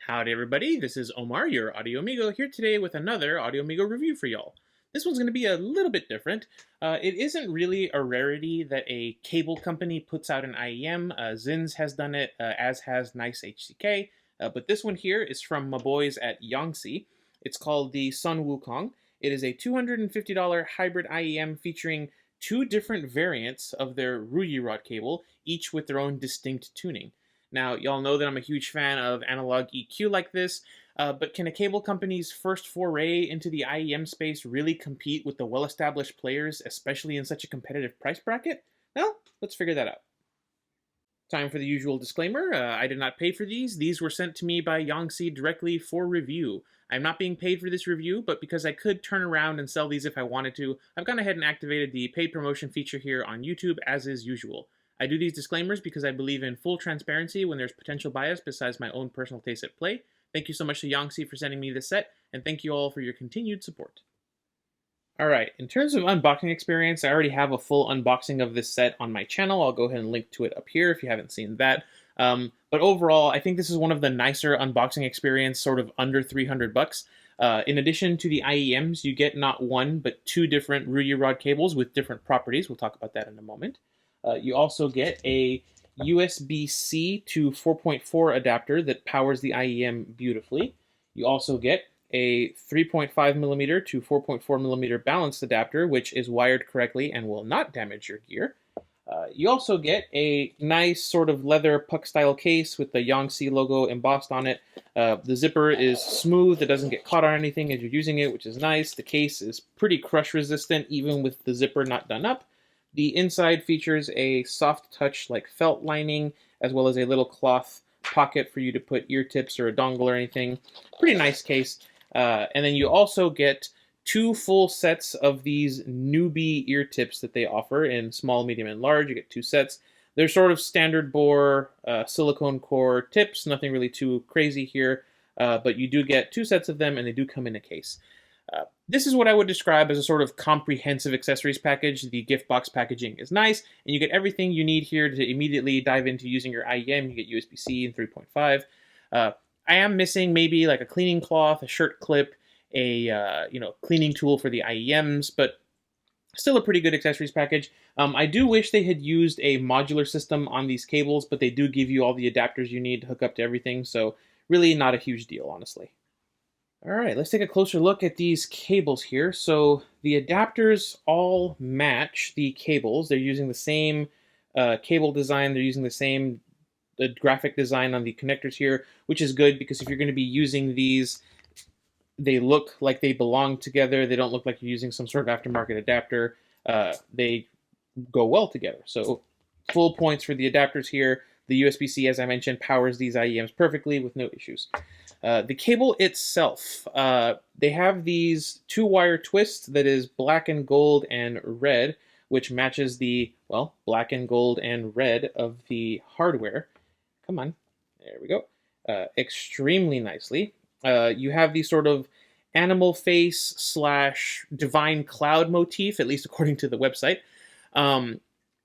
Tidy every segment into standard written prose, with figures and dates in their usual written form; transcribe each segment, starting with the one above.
Howdy everybody, this is Omar, your Audio Amigo, here today with another Audio Amigo review for y'all. This one's going to be a little bit different. It isn't really a rarity that a cable company puts out an IEM. Zins has done it, as has Nice HCK, but this one here is from my boys at Yongse. It's called the SunWuKong. It is a $250 hybrid IEM featuring two different variants of their Ruyi rod cable, each with their own distinct tuning. Now, y'all know that I'm a huge fan of analog EQ like this, but can a cable company's first foray into the IEM space really compete with the well-established players, especially in such a competitive price bracket? Well, let's figure that out. Time for the usual disclaimer. I did not pay for these. These were sent to me by Yongse directly for review. I'm not being paid for this review, but because I could turn around and sell these if I wanted to, I've gone ahead and activated the paid promotion feature here on YouTube as is usual. I do these disclaimers because I believe in full transparency when there's potential bias besides my own personal taste at play. Thank you so much to Yongse for sending me this set, and thank you all for your continued support. Alright, in terms of unboxing experience, I already have a full unboxing of this set on my channel. I'll go ahead and link to it up here if you haven't seen that. But overall, I think this is one of the nicer unboxing experience, sort of under 300 bucks. In addition to the IEMs, you get not one, but two different Ruyi rod cables with different properties. We'll talk about that in a moment. You also get a USB C to 4.4 adapter that powers the IEM beautifully. You also get a 3.5mm to 4.4mm balanced adapter, which is wired correctly and will not damage your gear. You also get a nice sort of leather puck-style case with the Yongse logo embossed on it. The zipper is smooth, it doesn't get caught on anything as you're using it, which is nice. The case is pretty crush-resistant, even with the zipper not done up. The inside features a soft touch like felt lining, as well as a little cloth pocket for you to put ear tips or a dongle or anything. Pretty nice case. And then you also get two full sets of these newbie ear tips that they offer in small, medium, and large. You get two sets. They're sort of standard bore silicone core tips, nothing really too crazy here, but you do get two sets of them and they do come in a case. This is what I would describe as a sort of comprehensive accessories package. The gift box packaging is nice, and you get everything you need here to immediately dive into using your IEM. You get USB C and 3.5. I am missing maybe like a cleaning cloth, a shirt clip, a cleaning tool for the IEMs, but still a pretty good accessories package. I do wish they had used a modular system on these cables, but they do give you all the adapters you need to hook up to everything, so really not a huge deal, honestly. All right, let's take a closer look at these cables here. So the adapters all match the cables. They're using the same cable design. They're using the same graphic design on the connectors here, which is good because if you're going to be using these, they look like they belong together. They don't look like you're using some sort of aftermarket adapter. They go well together. So full points for the adapters here. The USB-C, as I mentioned, powers these IEMs perfectly with no issues. The cable itself, they have these two-wire twists that is black and gold and red, which matches the, well, black and gold and red of the hardware. Come on, there we go. Extremely nicely. You have these sort of animal face / divine cloud motif, at least according to the website.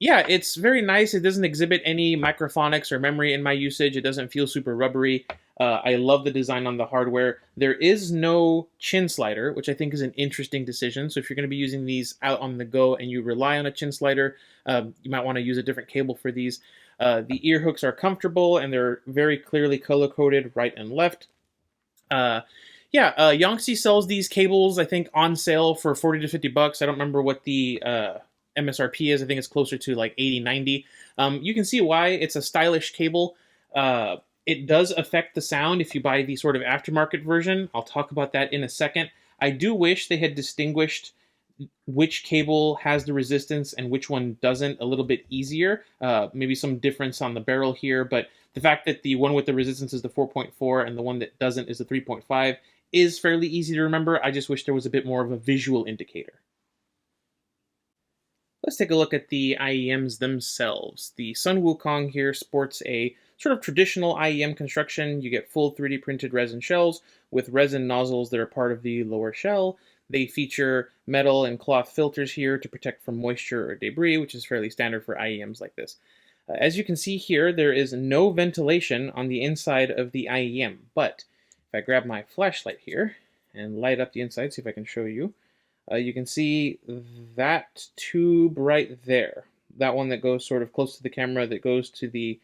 Yeah, it's very nice. It doesn't exhibit any microphonics or memory in my usage. It doesn't feel super rubbery. I love the design on the hardware. There is no chin slider, which I think is an interesting decision. So if you're going to be using these out on the go and you rely on a chin slider, you might want to use a different cable for these. The ear hooks are comfortable and they're very clearly color-coded right and left. Yongse sells these cables, I think, on sale for 40 to 50 bucks. I don't remember what the MSRP is. I think it's closer to like 80, 90. You can see why it's a stylish cable. It does affect the sound if you buy the sort of aftermarket version. I'll talk about that in a second. I do wish they had distinguished which cable has the resistance and which one doesn't a little bit easier. Maybe some difference on the barrel here, but the fact that the one with the resistance is the 4.4 and the one that doesn't is the 3.5 is fairly easy to remember. I just wish there was a bit more of a visual indicator. Let's take a look at the IEMs themselves. The SunWuKong here sports a sort of traditional IEM construction. You get full 3D printed resin shells with resin nozzles that are part of the lower shell. They feature metal and cloth filters here to protect from moisture or debris, which is fairly standard for IEMs like this. As you can see here, there is no ventilation on the inside of the IEM, but If I grab my flashlight here and light up the inside, see if I can show you, you can see that tube right there. That one that goes sort of close to the camera that goes to the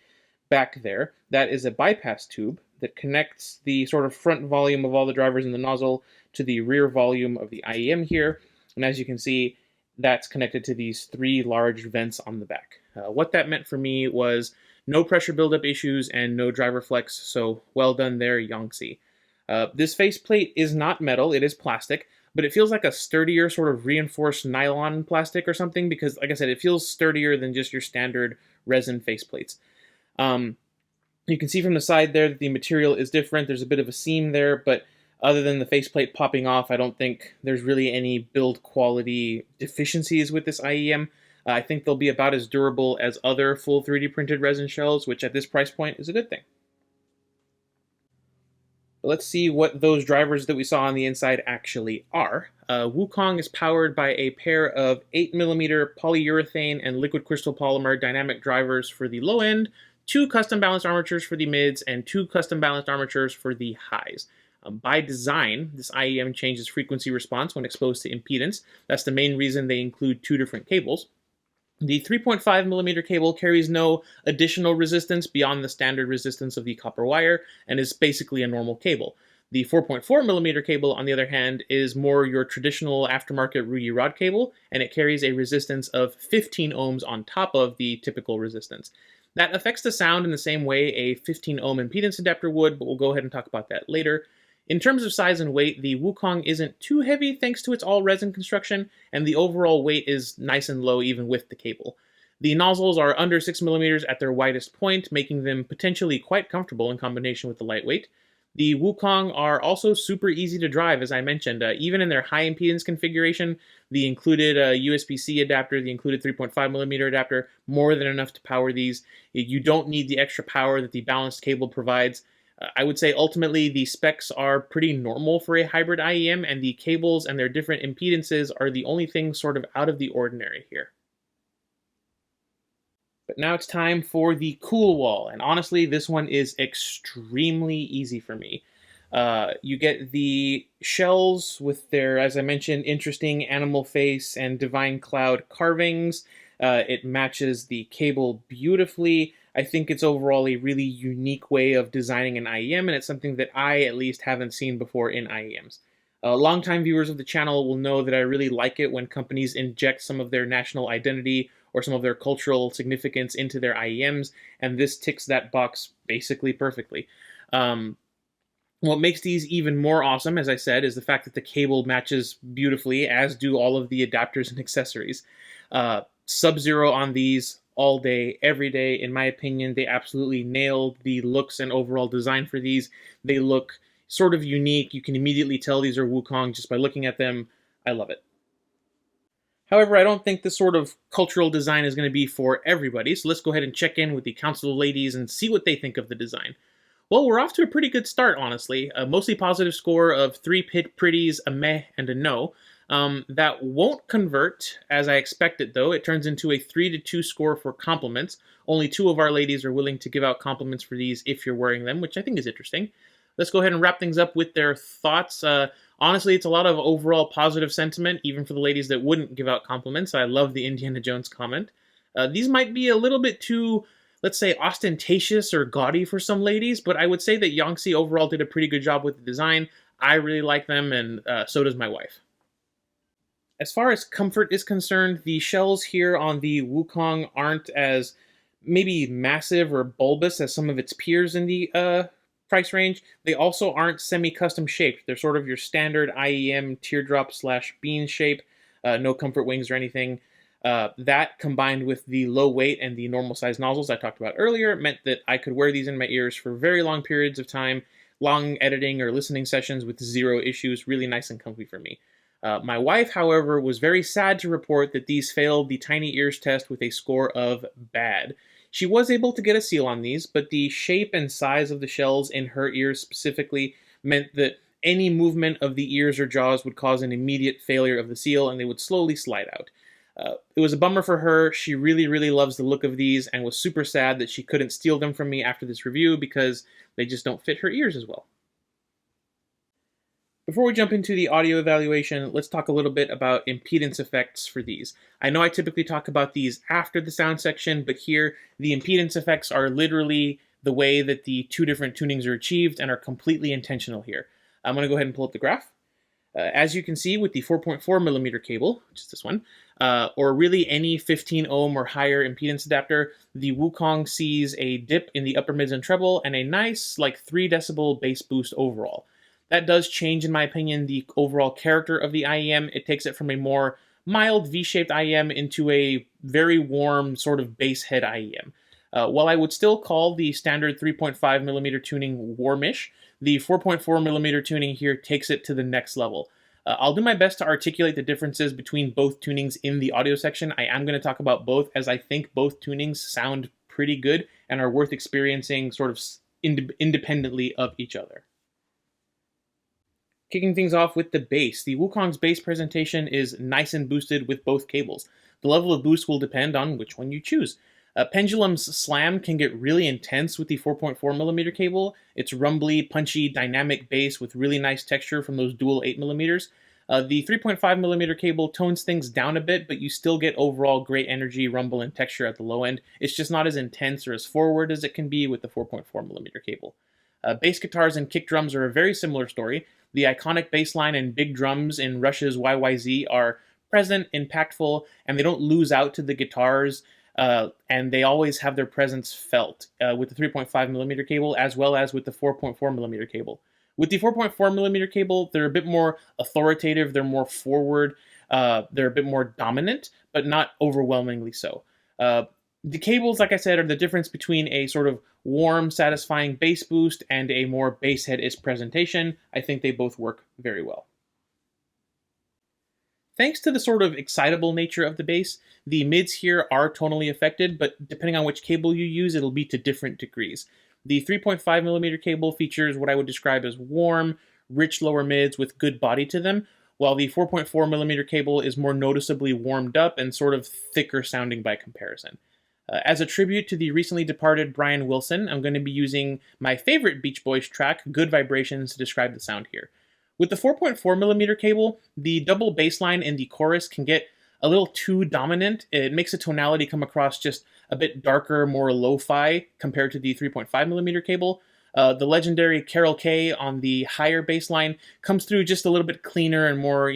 back there. That is a bypass tube that connects the sort of front volume of all the drivers in the nozzle to the rear volume of the IEM here. And as you can see, that's connected to these 3 large vents on the back. What that meant for me was no pressure buildup issues and no driver flex, so well done there, Yongse. This faceplate is not metal, it is plastic, but it feels like a sturdier sort of reinforced nylon plastic or something because, like I said, it feels sturdier than just your standard resin faceplates. You can see from the side there that the material is different. There's a bit of a seam there, but other than the faceplate popping off, I don't think there's really any build quality deficiencies with this IEM. I think they'll be about as durable as other full 3D printed resin shells, which at this price point is a good thing. Let's see what those drivers that we saw on the inside actually are. WuKong is powered by a pair of 8mm polyurethane and liquid crystal polymer dynamic drivers for the low end, 2 custom balanced armatures for the mids, and 2 custom balanced armatures for the highs. By design, this IEM changes frequency response when exposed to impedance. That's the main reason they include 2 different cables. The 3.5mm cable carries no additional resistance beyond the standard resistance of the copper wire and is basically a normal cable. The 4.4mm cable, on the other hand, is more your traditional aftermarket Ruyi rod cable, and it carries a resistance of 15 ohms on top of the typical resistance. That affects the sound in the same way a 15 ohm impedance adapter would, but we'll go ahead and talk about that later. In terms of size and weight, the WuKong isn't too heavy thanks to its all-resin construction, and the overall weight is nice and low even with the cable. The nozzles are under 6mm at their widest point, making them potentially quite comfortable in combination with the lightweight. The WuKong are also super easy to drive, as I mentioned. Even in their high impedance configuration, the included USB C adapter, the included 3.5mm adapter, more than enough to power these. You don't need the extra power that the balanced cable provides. I would say ultimately the specs are pretty normal for a hybrid IEM, and the cables and their different impedances are the only thing sort of out of the ordinary here. But now it's time for the cool wall, and honestly this one is extremely easy for me. You get the shells with their, as I mentioned, interesting animal face and divine cloud carvings. It matches the cable beautifully. I think it's overall a really unique way of designing an IEM, and it's something that I at least haven't seen before in IEMs. Longtime viewers of the channel will know that I really like it when companies inject some of their national identity or some of their cultural significance into their IEMs, and this ticks that box basically perfectly. What makes these even more awesome, as I said, is the fact that the cable matches beautifully, as do all of the adapters and accessories. Sub-Zero on these all day, every day. In my opinion, they absolutely nailed the looks and overall design for these. They look sort of unique. You can immediately tell these are WuKong just by looking at them. I love it. However, I don't think this sort of cultural design is going to be for everybody, so let's go ahead and check in with the council ladies and see what they think of the design. Well, we're off to a pretty good start, honestly. A mostly positive score of 3 pretties, a meh, and a no. That won't convert as I expected, though. It turns into a 3-2 score for compliments. Only 2 of our ladies are willing to give out compliments for these if you're wearing them, which I think is interesting. Let's go ahead and wrap things up with their thoughts. Honestly, it's a lot of overall positive sentiment, even for the ladies that wouldn't give out compliments. I love the Indiana Jones comment. These might be a little bit too, let's say, ostentatious or gaudy for some ladies, but I would say that Yongse overall did a pretty good job with the design. I really like them, and so does my wife. As far as comfort is concerned, the shells here on the WuKong aren't as maybe massive or bulbous as some of its peers in the price range. They also aren't semi-custom shaped. They're sort of your standard IEM teardrop/bean shape, no comfort wings or anything. That combined with the low weight and the normal size nozzles I talked about earlier meant that I could wear these in my ears for very long periods of time, long editing or listening sessions with 0 issues, really nice and comfy for me. My wife, however, was very sad to report that these failed the tiny ears test with a score of bad. She was able to get a seal on these, but the shape and size of the shells in her ears specifically meant that any movement of the ears or jaws would cause an immediate failure of the seal, and they would slowly slide out. It was a bummer for her. She really, really loves the look of these and was super sad that she couldn't steal them from me after this review because they just don't fit her ears as well. Before we jump into the audio evaluation, let's talk a little bit about impedance effects for these. I know I typically talk about these after the sound section, but here the impedance effects are literally the way that the two different tunings are achieved and are completely intentional here. I'm going to go ahead and pull up the graph. As you can see with the 4.4 millimeter cable, which is this one, or really any 15 ohm or higher impedance adapter, the WuKong sees a dip in the upper mids and treble and a nice like 3 decibel bass boost overall. That does change, in my opinion, the overall character of the IEM. It takes it from a more mild V-shaped IEM into a very warm sort of bass head IEM. While I would still call the standard 3.5 millimeter tuning warmish, the 4.4 millimeter tuning here takes it to the next level. I'll do my best to articulate the differences between both tunings in the audio section. I am going to talk about both, as I think both tunings sound pretty good and are worth experiencing sort of independently of each other. Kicking things off with the bass. The WuKong's bass presentation is nice and boosted with both cables. The level of boost will depend on which one you choose. Pendulum's slam can get really intense with the 4.4 millimeter cable. It's rumbly, punchy, dynamic bass with really nice texture from those dual 8 millimeters. The 3.5 millimeter cable tones things down a bit, but you still get overall great energy, rumble, and texture at the low end. It's just not as intense or as forward as it can be with the 4.4 millimeter cable. Bass guitars and kick drums are a very similar story. The iconic bass line and big drums in Rush's YYZ are present, impactful, and they don't lose out to the guitars, and they always have their presence felt with the 3.5 millimeter cable as well as with the 4.4 millimeter cable. With the 4.4 millimeter cable, they're a bit more authoritative, they're more forward, they're a bit more dominant, but not overwhelmingly so. The cables, like I said, are the difference between a sort of warm, satisfying bass boost and a more bass head-ish presentation. I think they both work very well. Thanks to the sort of excitable nature of the bass, the mids here are tonally affected, but depending on which cable you use, it'll be to different degrees. The 3.5 millimeter cable features what I would describe as warm, rich lower mids with good body to them, while the 4.4 millimeter cable is more noticeably warmed up and sort of thicker sounding by comparison. As a tribute to the recently departed Brian Wilson, I'm going to be using my favorite Beach Boys track, Good Vibrations, to describe the sound here. With the 4.4 millimeter cable, the double bass line in the chorus can get a little too dominant. It makes the tonality come across just a bit darker, more lo-fi compared to the 3.5 millimeter cable. The legendary Carol K on the higher bass line comes through just a little bit cleaner and more,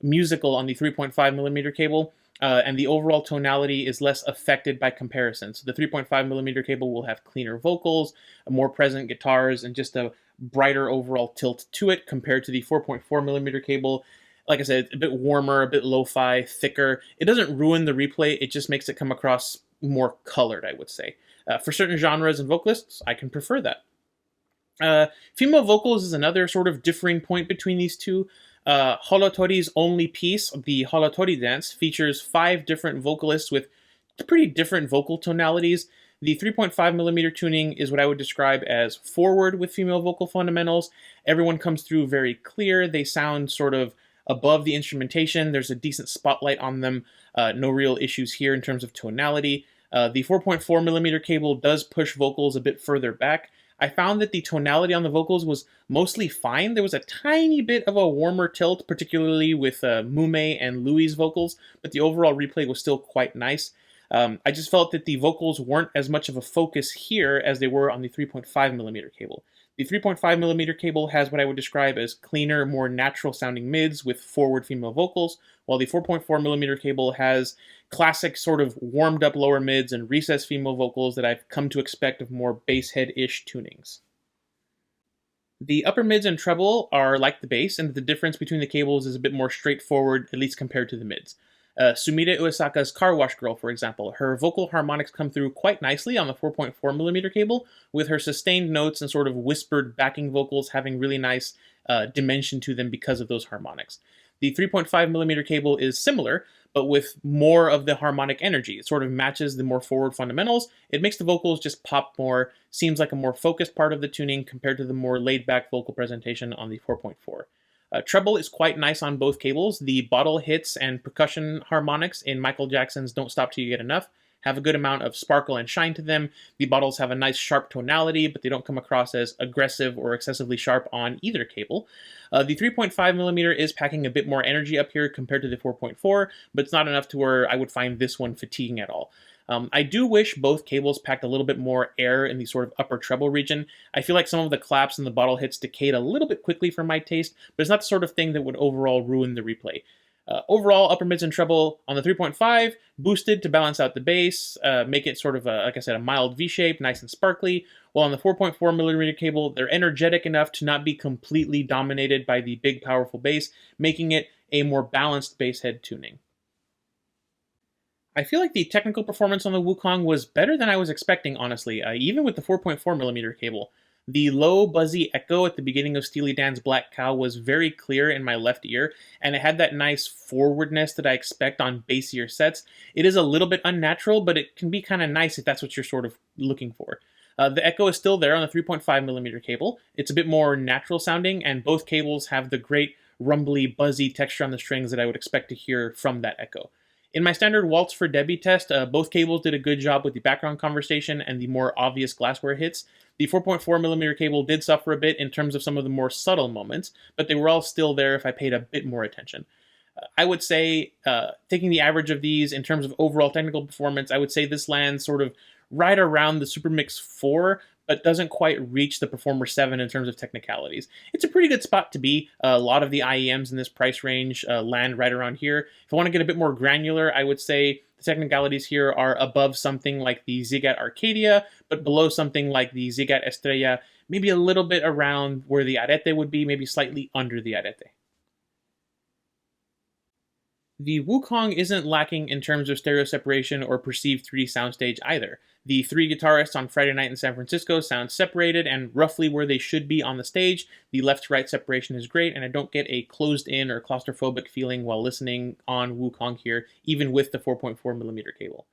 musical on the 3.5 millimeter cable. And the overall tonality is less affected by comparison. So the 3.5 millimeter cable will have cleaner vocals, more present guitars, and just a brighter overall tilt to it compared to the 4.4 millimeter cable. Like I said, it's a bit warmer, a bit lo-fi, thicker. It doesn't ruin the replay, it just makes it come across more colored, I would say. For certain genres and vocalists, I can prefer that. Female vocals is another sort of differing point between these two. Holotori's only piece, the Holotori dance, features 5 different vocalists with pretty different vocal tonalities. The 3.5 millimeter tuning is what I would describe as forward with female vocal fundamentals. Everyone comes through very clear. They sound sort of above the instrumentation. There's a decent spotlight on them. No real issues here in terms of tonality. The 4.4 millimeter cable does push vocals a bit further back. I found that the tonality on the vocals was mostly fine. There was a tiny bit of a warmer tilt, particularly with Mume and Louis' vocals, but the overall replay was still quite nice. I just felt that the vocals weren't as much of a focus here as they were on the 3.5 millimeter cable. The 3.5 millimeter cable has what I would describe as cleaner, more natural sounding mids with forward female vocals, while the 4.4 millimeter cable has classic sort of warmed up lower mids and recessed female vocals that I've come to expect of more bass head-ish tunings. The upper mids and treble are like the bass, and the difference between the cables is a bit more straightforward, at least compared to the mids. Sumire Uesaka's Car Wash Girl, for example, her vocal harmonics come through quite nicely on the 4.4 millimeter cable, with her sustained notes and sort of whispered backing vocals having really nice dimension to them because of those harmonics. The 3.5 millimeter cable is similar, but with more of the harmonic energy. It sort of matches the more forward fundamentals. It makes the vocals just pop more, seems like a more focused part of the tuning compared to the more laid-back vocal presentation on the 4.4. Treble is quite nice on both cables. The bottle hits and percussion harmonics in Michael Jackson's Don't Stop Till You Get Enough have a good amount of sparkle and shine to them. The bottles have a nice sharp tonality, but they don't come across as aggressive or excessively sharp on either cable. The 3.5mm is packing a bit more energy up here compared to the 4.4, but it's not enough to where I would find this one fatiguing at all. I do wish both cables packed a little bit more air in the sort of upper treble region. I feel like some of the claps and the bottle hits decayed a little bit quickly for my taste, but it's not the sort of thing that would overall ruin the replay. Overall, upper mids and treble on the 3.5, boosted to balance out the bass, make it sort of, like I said, a mild V-shape, nice and sparkly, while on the 4.4mm cable, they're energetic enough to not be completely dominated by the big, powerful bass, making it a more balanced bass head tuning. I feel like the technical performance on the Wukong was better than I was expecting, honestly, even with the 4.4mm cable. The low, buzzy echo at the beginning of Steely Dan's Black Cow was very clear in my left ear, and it had that nice forwardness that I expect on bassier sets. It is a little bit unnatural, but it can be kind of nice if that's what you're sort of looking for. The echo is still there on the 3.5mm cable. It's a bit more natural sounding, and both cables have the great rumbly, buzzy texture on the strings that I would expect to hear from that echo. In my standard Waltz for Debbie test, both cables did a good job with the background conversation and the more obvious glassware hits. The 4.4mm cable did suffer a bit in terms of some of the more subtle moments, but they were all still there if I paid a bit more attention. I would say, taking the average of these in terms of overall technical performance, I would say this lands sort of right around the Supermix 4, but doesn't quite reach the Performer 7 in terms of technicalities. It's a pretty good spot to be. A lot of the IEMs in this price range land right around here. If I want to get a bit more granular, I would say the technicalities here are above something like the Ziigaat Arcadia, but below something like the Ziigaat Estrella, maybe a little bit around where the Arete would be, maybe slightly under the Arete. The Wukong isn't lacking in terms of stereo separation or perceived 3D soundstage either. The three guitarists on Friday Night in San Francisco sound separated and roughly where they should be on the stage. The left-to-right separation is great, and I don't get a closed-in or claustrophobic feeling while listening on Wukong here, even with the 4.4mm cable.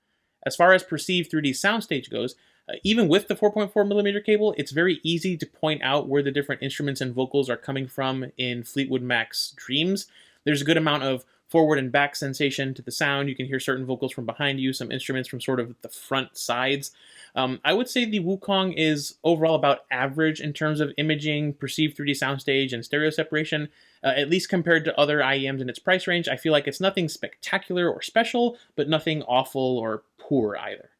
As far as perceived 3D soundstage goes, even with the 4.4mm cable, it's very easy to point out where the different instruments and vocals are coming from in Fleetwood Mac's Dreams. There's a good amount of forward and back sensation to the sound. You can hear certain vocals from behind you, some instruments from sort of the front sides. I would say the Wukong is overall about average in terms of imaging, perceived 3D soundstage, and stereo separation, at least compared to other IEMs in its price range. I feel like it's nothing spectacular or special, but nothing awful or poor either.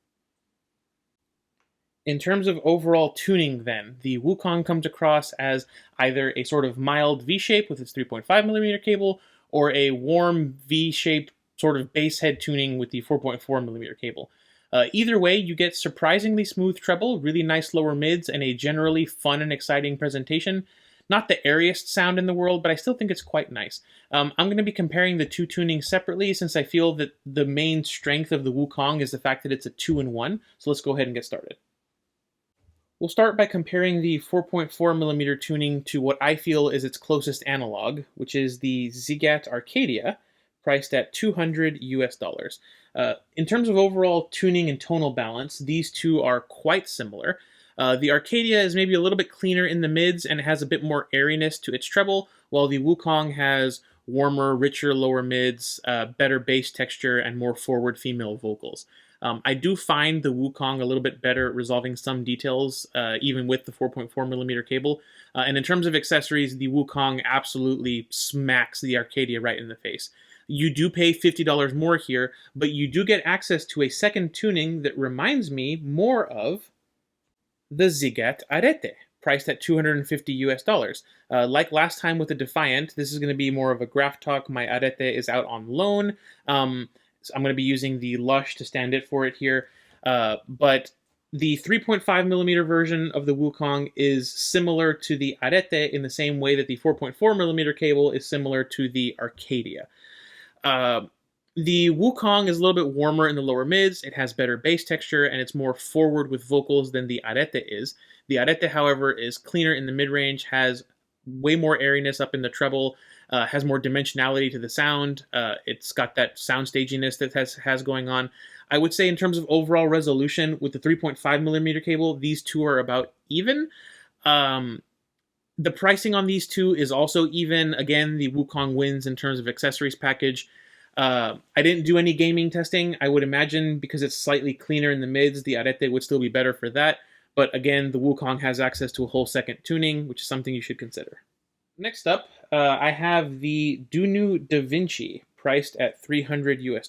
In terms of overall tuning then, the Wukong comes across as either a sort of mild V-shape with its 3.5mm cable, or a warm V-shaped sort of bass head tuning with the 4.4mm cable. Either way, you get surprisingly smooth treble, really nice lower mids, and a generally fun and exciting presentation. Not the airiest sound in the world, but I still think it's quite nice. I'm going to be comparing the two tunings separately since I feel that the main strength of the Wukong is the fact that it's a 2-in-1, so let's go ahead and get started. We'll start by comparing the 4.4mm tuning to what I feel is its closest analog, which is the Ziigaat Arcadia, priced at $200 US. In terms of overall tuning and tonal balance, these two are quite similar. The Arcadia is maybe a little bit cleaner in the mids and has a bit more airiness to its treble, while the Wukong has warmer, richer lower mids, better bass texture, and more forward female vocals. I do find the Wukong a little bit better at resolving some details, even with the 4.4mm cable. And in terms of accessories, the Wukong absolutely smacks the Arcadia right in the face. You do pay $50 more here, but you do get access to a second tuning that reminds me more of the Ziigaat Arete, priced at $250 US. Like last time with the Defiant, this is going to be more of a graph talk. My Arete is out on loan. So I'm going to be using the Lush to stand it for it here, but the 3.5mm version of the Wukong is similar to the Arete in the same way that the 4.4mm cable is similar to the Arcadia. The Wukong is a little bit warmer in the lower mids, it has better bass texture, and it's more forward with vocals than the Arete is. The Arete, however, is cleaner in the mid-range, has way more airiness up in the treble, has more dimensionality to the sound. It's got that sound staginess that has going on. I would say in terms of overall resolution, with the 3.5mm cable, these two are about even. The pricing on these two is also even. Again, the Wukong wins in terms of accessories package. I didn't do any gaming testing. I would imagine because it's slightly cleaner in the mids, the Arete would still be better for that. But again, the WuKong has access to a whole second tuning, which is something you should consider. Next up, I have the Dunu DaVinci, priced at $300 US.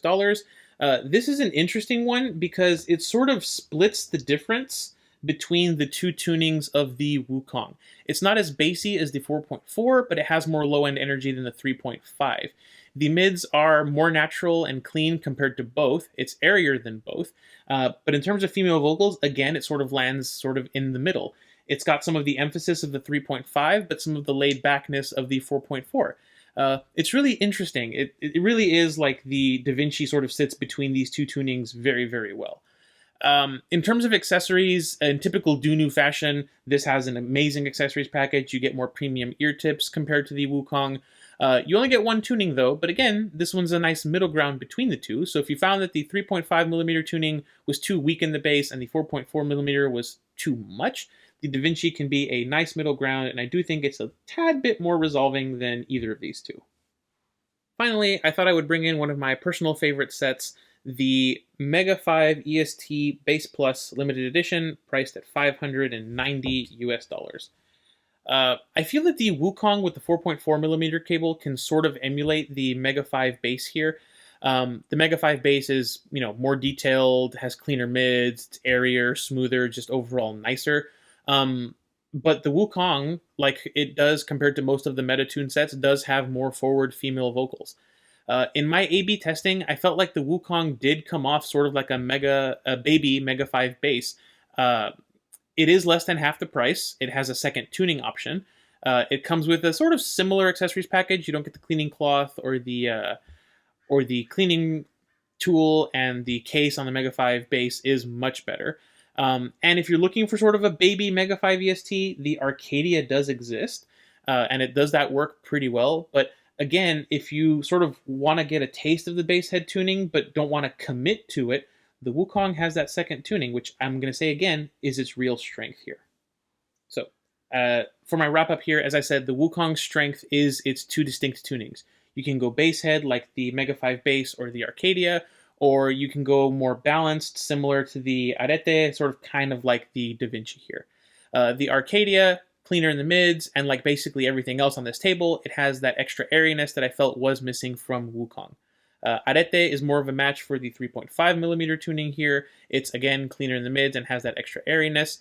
This is an interesting one because it sort of splits the difference between the two tunings of the WuKong. It's not as bassy as the 4.4, but it has more low-end energy than the 3.5. The mids are more natural and clean compared to both. It's airier than both. But in terms of female vocals, again, it sort of lands sort of in the middle. It's got some of the emphasis of the 3.5, but some of the laid-backness of the 4.4. It's really interesting. It really is like the DaVinci sort of sits between these two tunings very, very well. In terms of accessories, in typical Dunu fashion, this has an amazing accessories package. You get more premium ear tips compared to the WuKong. You only get one tuning though, but again, this one's a nice middle ground between the two. So if you found that the 3.5mm tuning was too weak in the bass and the 4.4mm was too much, the DaVinci can be a nice middle ground, and I do think it's a tad bit more resolving than either of these two. Finally, I thought I would bring in one of my personal favorite sets, the Mega 5 EST Bass Plus Limited Edition, priced at $590 US. I feel that the WuKong with the 4.4mm cable can sort of emulate the Mega 5 bass here. The Mega 5 bass is, more detailed, has cleaner mids, it's airier, smoother, just overall nicer. But the WuKong, like it does compared to most of the Metatune sets, does have more forward female vocals. In my A/B testing, I felt like the WuKong did come off sort of like a baby Mega 5 bass. It is less than half the price. It has a second tuning option. It comes with a sort of similar accessories package. You don't get the cleaning cloth or the cleaning tool, and the case on the Mega 5 bass is much better. And if you're looking for sort of a baby Mega 5 EST, the Arcadia does exist, and it does that work pretty well. But again, if you sort of want to get a taste of the bass head tuning but don't want to commit to it, the WuKong has that second tuning, which I'm going to say again is its real strength here. So for my wrap up here, as I said, the WuKong's strength is its two distinct tunings. You can go bass head like the Mega 5 bass or the Arcadia, or you can go more balanced, similar to the Arete, sort of kind of like the DaVinci here. The Arcadia, cleaner in the mids, and like basically everything else on this table, it has that extra airiness that I felt was missing from WuKong. Arete is more of a match for the 3.5mm tuning here. It's, again, cleaner in the mids and has that extra airiness.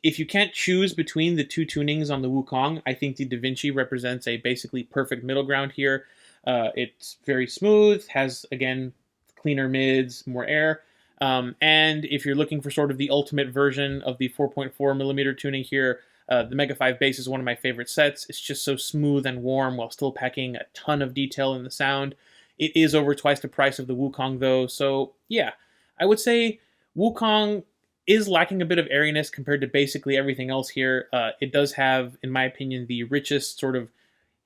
If you can't choose between the two tunings on the WuKong, I think the DaVinci represents a basically perfect middle ground here. It's very smooth, has, again, cleaner mids, more air. And if you're looking for sort of the ultimate version of the 4.4mm tuning here, the Mega 5 bass is one of my favorite sets. It's just so smooth and warm while still packing a ton of detail in the sound. It is over twice the price of the WuKong though, so yeah, I would say WuKong is lacking a bit of airiness compared to basically everything else here. It does have, in my opinion, the richest sort of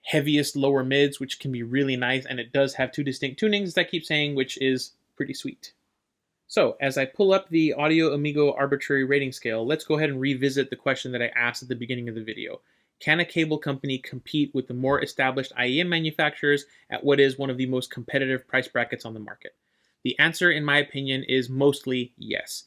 heaviest lower mids, which can be really nice, and it does have two distinct tunings, as I keep saying, which is pretty sweet. So, as I pull up the Audio Amigo Arbitrary rating scale, let's go ahead and revisit the question that I asked at the beginning of the video. Can a cable company compete with the more established IEM manufacturers at what is one of the most competitive price brackets on the market? The answer, in my opinion, is mostly yes.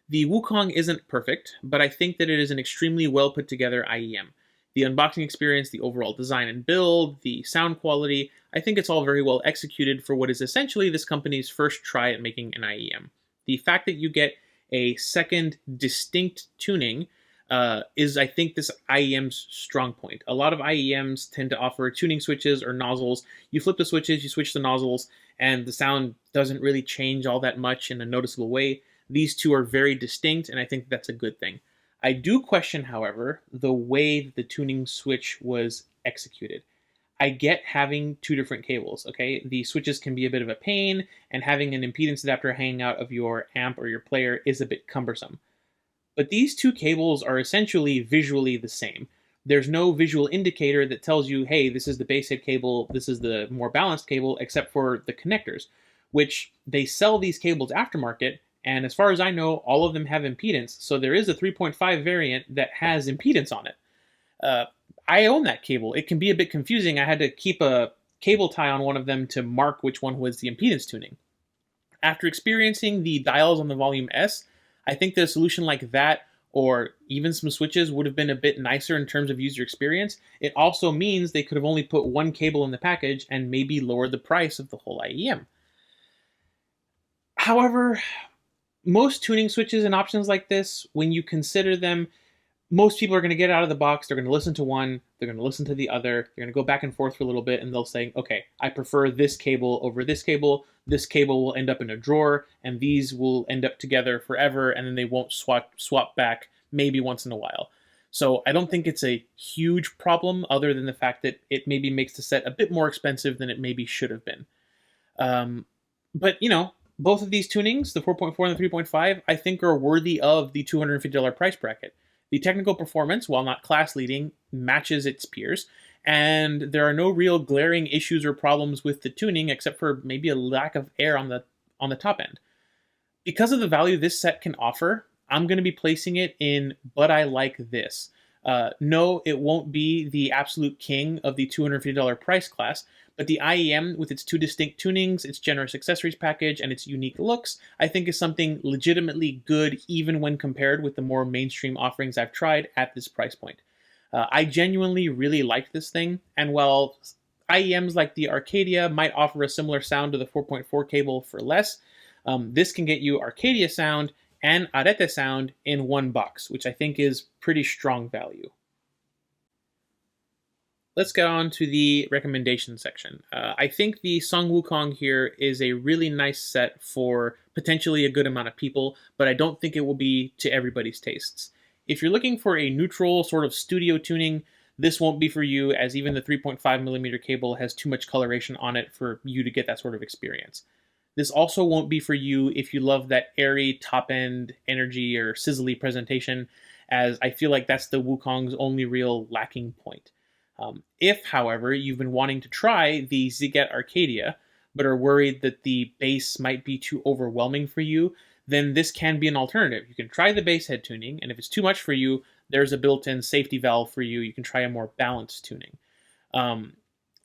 The WuKong isn't perfect, but I think that it is an extremely well put together IEM. The unboxing experience, the overall design and build, the sound quality, I think it's all very well executed for what is essentially this company's first try at making an IEM. The fact that you get a second distinct tuning is, I think, this IEM's strong point. A lot of IEMs tend to offer tuning switches or nozzles. You flip the switches, you switch the nozzles, and the sound doesn't really change all that much in a noticeable way. These two are very distinct, and I think that's a good thing. I do question, however, the way that the tuning switch was executed. I get having two different cables, okay? The switches can be a bit of a pain, and having an impedance adapter hanging out of your amp or your player is a bit cumbersome. But these two cables are essentially visually the same. There's no visual indicator that tells you, hey, this is the bass head cable, this is the more balanced cable, except for the connectors, which they sell these cables aftermarket, and as far as I know, all of them have impedance, so there is a 3.5 variant that has impedance on it. I own that cable. It can be a bit confusing. I had to keep a cable tie on one of them to mark which one was the impedance tuning. After experiencing the dials on the Volume S, I think that a solution like that, or even some switches, would have been a bit nicer in terms of user experience. It also means they could have only put one cable in the package and maybe lowered the price of the whole IEM. However, most tuning switches and options like this, when you consider them, most people are going to get out of the box, they're going to listen to one, they're going to listen to the other, they're going to go back and forth for a little bit, and they'll say, okay, I prefer this cable over this cable will end up in a drawer, and these will end up together forever, and then they won't swap back maybe once in a while. So I don't think it's a huge problem, other than the fact that it maybe makes the set a bit more expensive than it maybe should have been. But, you know, both of these tunings, the 4.4 and the 3.5, I think are worthy of the $250 price bracket. The technical performance, while not class-leading, matches its peers, and there are no real glaring issues or problems with the tuning except for maybe a lack of air on the top end. Because of the value this set can offer, I'm going to be placing it in but I like this. No, it won't be the absolute king of the $250 price class, but the IEM, with its two distinct tunings, its generous accessories package, and its unique looks, I think is something legitimately good even when compared with the more mainstream offerings I've tried at this price point. I genuinely really liked this thing, and while IEMs like the Arcadia might offer a similar sound to the 4.4 cable for less, this can get you Arcadia sound and Arete sound in one box, which I think is pretty strong value. Let's get on to the recommendation section. I think the SunWuKong here is a really nice set for potentially a good amount of people, but I don't think it will be to everybody's tastes. If you're looking for a neutral sort of studio tuning, this won't be for you, as even the 3.5mm cable has too much coloration on it for you to get that sort of experience. This also won't be for you if you love that airy top-end energy or sizzly presentation, as I feel like that's the Wukong's only real lacking point. If, however, you've been wanting to try the Ziigaat Arcadia, but are worried that the bass might be too overwhelming for you, then this can be an alternative. You can try the bass head tuning, and if it's too much for you, there's a built-in safety valve for you. You can try a more balanced tuning.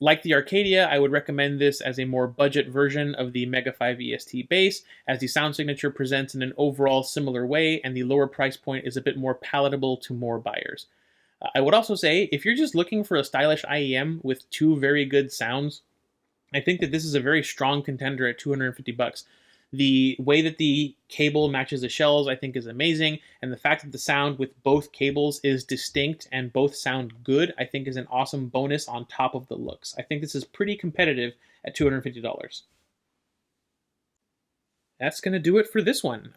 Like the Arcadia, I would recommend this as a more budget version of the Mega 5 EST bass, as the sound signature presents in an overall similar way, and the lower price point is a bit more palatable to more buyers. I would also say, if you're just looking for a stylish IEM with two very good sounds, I think that this is a very strong contender at $250. The way that the cable matches the shells, I think, is amazing, and the fact that the sound with both cables is distinct and both sound good, I think is an awesome bonus on top of the looks. I think this is pretty competitive at $250. That's going to do it for this one.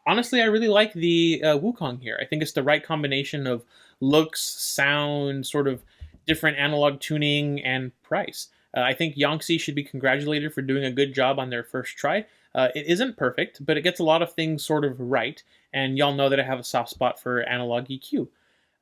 Honestly, I really like the Wukong here. I think it's the right combination of looks, sound, sort of different analog tuning, and price. I think Yongse should be congratulated for doing a good job on their first try. It isn't perfect, but it gets a lot of things sort of right, and y'all know that I have a soft spot for analog EQ.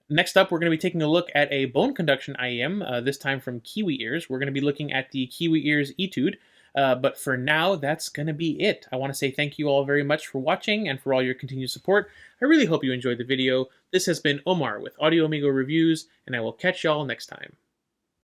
Next up, we're going to be taking a look at a bone conduction IEM, this time from Kiwi Ears. We're going to be looking at the Kiwi Ears Etude, but for now, that's going to be it. I want to say thank you all very much for watching and for all your continued support. I really hope you enjoyed the video. This has been Omar with Audio Amigo Reviews, and I will catch y'all next time.